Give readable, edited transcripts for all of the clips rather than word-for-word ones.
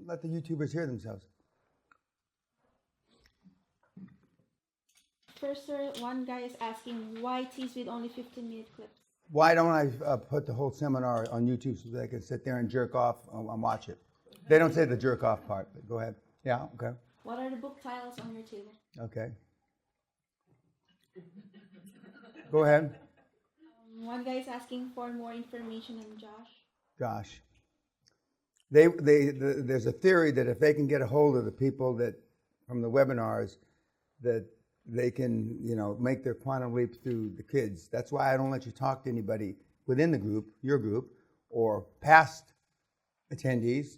let the YouTubers hear themselves. First, sir, one guy is asking why tease with only 15-minute clips? Why don't I put the whole seminar on YouTube so they can sit there and jerk off and watch it? They don't say the jerk off part, but go ahead. Yeah, okay. What are the book titles on your table? Okay. Go ahead. One guy is asking for more information on Josh. Josh. There's a theory that if they can get a hold of the people that from the webinars, that they can, make their quantum leap through the kids. That's why I don't let you talk to anybody within the group, your group, or past attendees.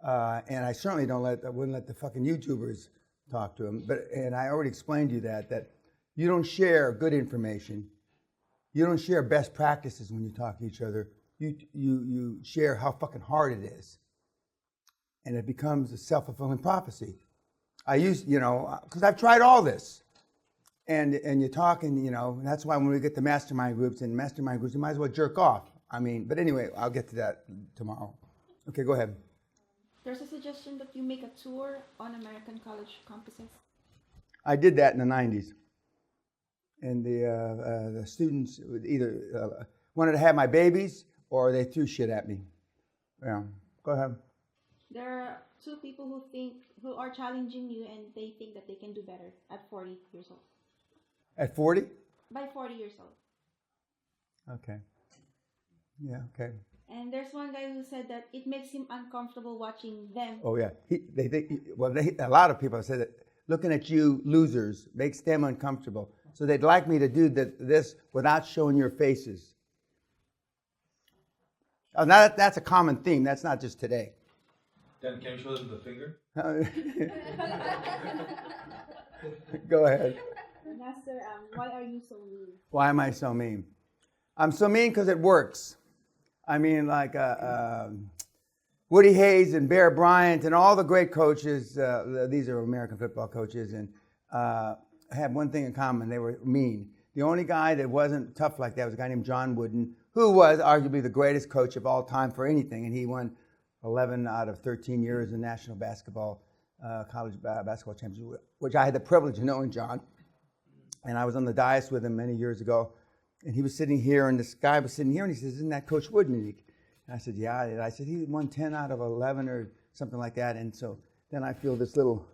And I certainly wouldn't let the fucking YouTubers talk to them. And I already explained to you that you don't share good information. You don't share best practices when you talk to each other. You share how fucking hard it is. And it becomes a self-fulfilling prophecy. I use, because I've tried all this. And you talk and, and that's why when we get to mastermind groups, you might as well jerk off. But anyway, I'll get to that tomorrow. Okay, go ahead. There's a suggestion that you make a tour on American college campuses. I did that in the 90s. And the students either wanted to have my babies or they threw shit at me. Yeah, go ahead. There are two people who are challenging you and they think that they can do better at 40 years old. At 40? By 40 years old. Okay. Yeah, okay. And there's one guy who said that it makes him uncomfortable watching them. Oh, yeah. A lot of people say that looking at you losers makes them uncomfortable. So they'd like me to do this without showing your faces. Oh, now that's a common theme. That's not just today. Then can you show them the finger? Go ahead. Master, why are you so mean? Why am I so mean? I'm so mean because it works. Like Woody Hayes and Bear Bryant and all the great coaches, these are American football coaches, and had one thing in common. They were mean. The only guy that wasn't tough like that was a guy named John Wooden, who was arguably the greatest coach of all time for anything, and he won 11 out of 13 years in national basketball, college basketball championship, which I had the privilege of knowing John. And I was on the dais with him many years ago, and he was sitting here, and this guy was sitting here, and he says, "Isn't that Coach Wooden?" And I said, "Yeah." And I said, "He won 10 out of 11 or something like that." And so then I feel this little,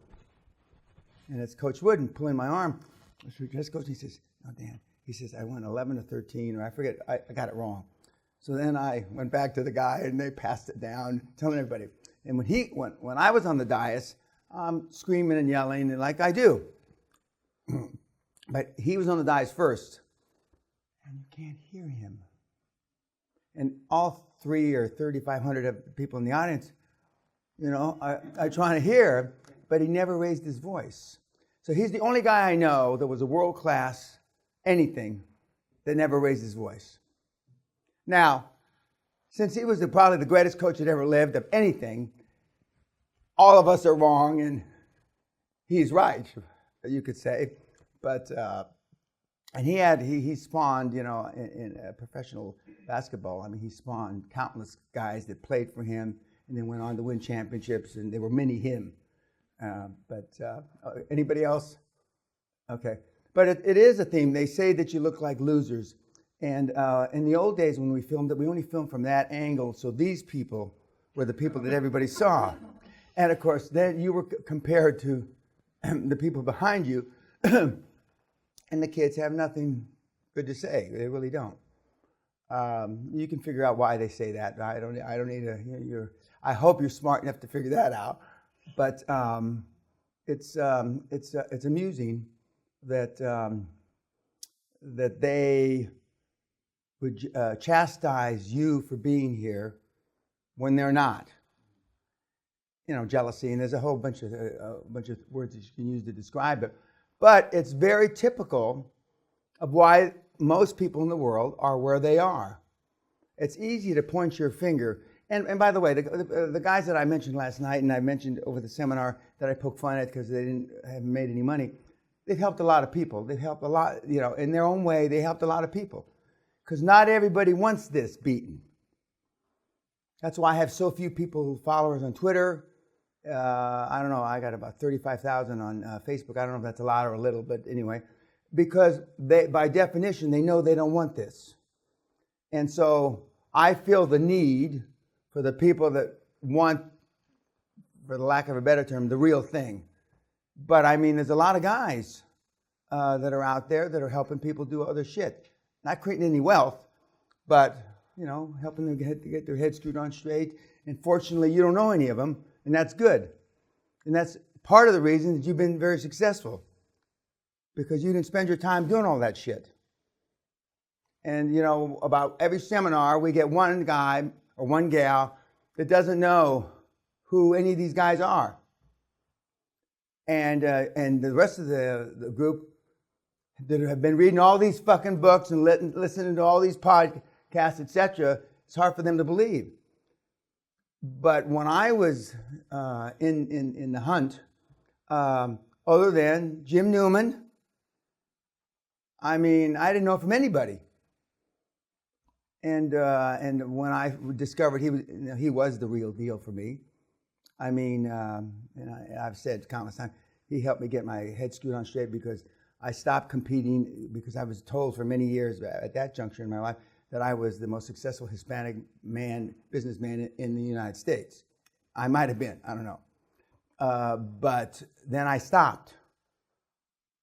and it's Coach Wooden pulling my arm. I said, "Yes, Coach." He says, "No, Dan." He says, "I won 11 to 13, or I forget. I got it wrong." So then I went back to the guy, and they passed it down, telling everybody. And when I was on the dais, I'm screaming and yelling, and like I do. But he was on the dais first, and you can't hear him. And all 3 or 3,500 people in the audience, I trying to hear, but he never raised his voice. So he's the only guy I know that was a world-class anything that never raised his voice. Now, since he was probably the greatest coach that ever lived of anything, all of us are wrong, and he's right, you could say. But and he spawned, in professional basketball. He spawned countless guys that played for him and then went on to win championships, and there were many him. Anybody else? Okay. But it is a theme. They say that you look like losers. And in the old days when we filmed it, we only filmed from that angle. So these people were the people that everybody saw. And of course, then you were compared to the people behind you. And the kids have nothing good to say. They really don't. You can figure out why they say that. I don't need to. I hope you're smart enough to figure that out. But it's amusing that they would chastise you for being here when they're not. Jealousy, and there's a whole bunch of words that you can use to describe it. But it's very typical of why most people in the world are where they are. It's easy to point your finger. And by the way, the guys that I mentioned last night, and I mentioned over the seminar that I poked fun at because they haven't made any money, they've helped a lot of people. They've helped a lot, in their own way, they helped a lot of people. Because not everybody wants this beaten. That's why I have so few followers on Twitter. I don't know, I got about 35,000 on Facebook. I don't know if that's a lot or a little, but anyway, because they, by definition, they know they don't want this. And so I feel the need for the people that want, for the lack of a better term, the real thing. But I mean, there's a lot of guys that are out there that are helping people do other shit. Not creating any wealth, but, you know, helping them get their head screwed on straight. And fortunately, you don't know any of them, and that's good. And that's part of the reason that you've been very successful, because you didn't spend your time doing all that shit. And, you know, about every seminar, we get one guy or one gal that doesn't know who any of these guys are. And the rest of the group that have been reading all these fucking books and listening to all these podcasts, etc., it's hard for them to believe. But when I was in the hunt, other than Jim Newman, I mean, I didn't know from anybody. And when I discovered he was the real deal for me, I mean, and I've said countless times, he helped me get my head screwed on straight, because I stopped competing, because I was told for many years at that juncture in my life that I was the most successful Hispanic businessman in the United States. I might have been, I don't know. But then I stopped.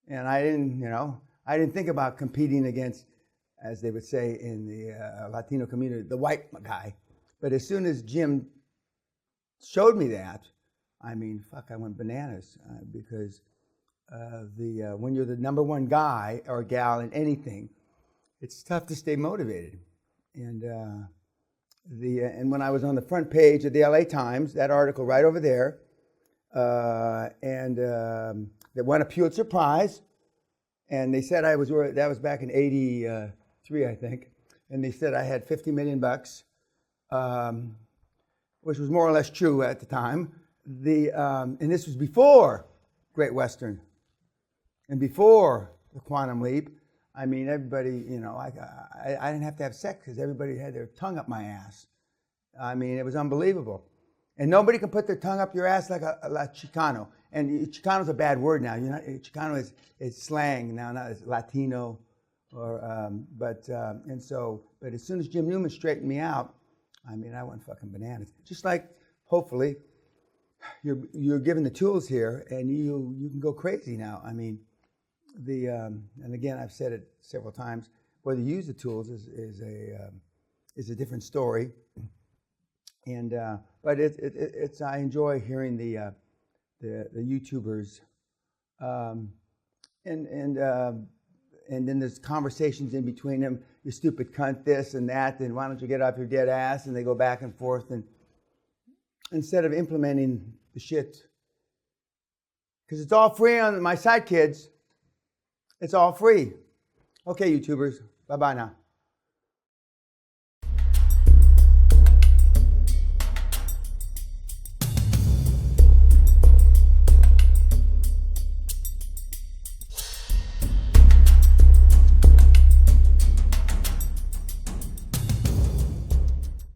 And I didn't think about competing against, as they would say in the Latino community, the white guy. But as soon as Jim showed me that, I mean, fuck, I went bananas, because when you're the number one guy or gal in anything, it's tough to stay motivated. And and when I was on the front page of the LA Times, that article right over there, that won a Pulitzer Prize, and they said that was back in '83, I think, and they said I had $50 million, which was more or less true at the time. And this was before Great Western, and before the Quantum Leap. I mean, everybody, you know, I didn't have to have sex because everybody had their tongue up my ass. I mean, it was unbelievable. And nobody can put their tongue up your ass like a Chicano. And Chicano's a bad word now. You know, Chicano is slang now, not as Latino. But as soon as Jim Newman straightened me out, I mean, I went fucking bananas. Just like, hopefully, you're given the tools here, and you can go crazy now. I mean, and again, I've said it several times, whether you use the tools is a different story. And but it's I enjoy hearing the YouTubers, and then there's conversations in between them. You stupid cunt, this and that, and why don't you get off your dead ass? And they go back and forth, and instead of implementing the shit, because it's all free on my side, kids. It's all free. Okay, YouTubers, bye-bye now.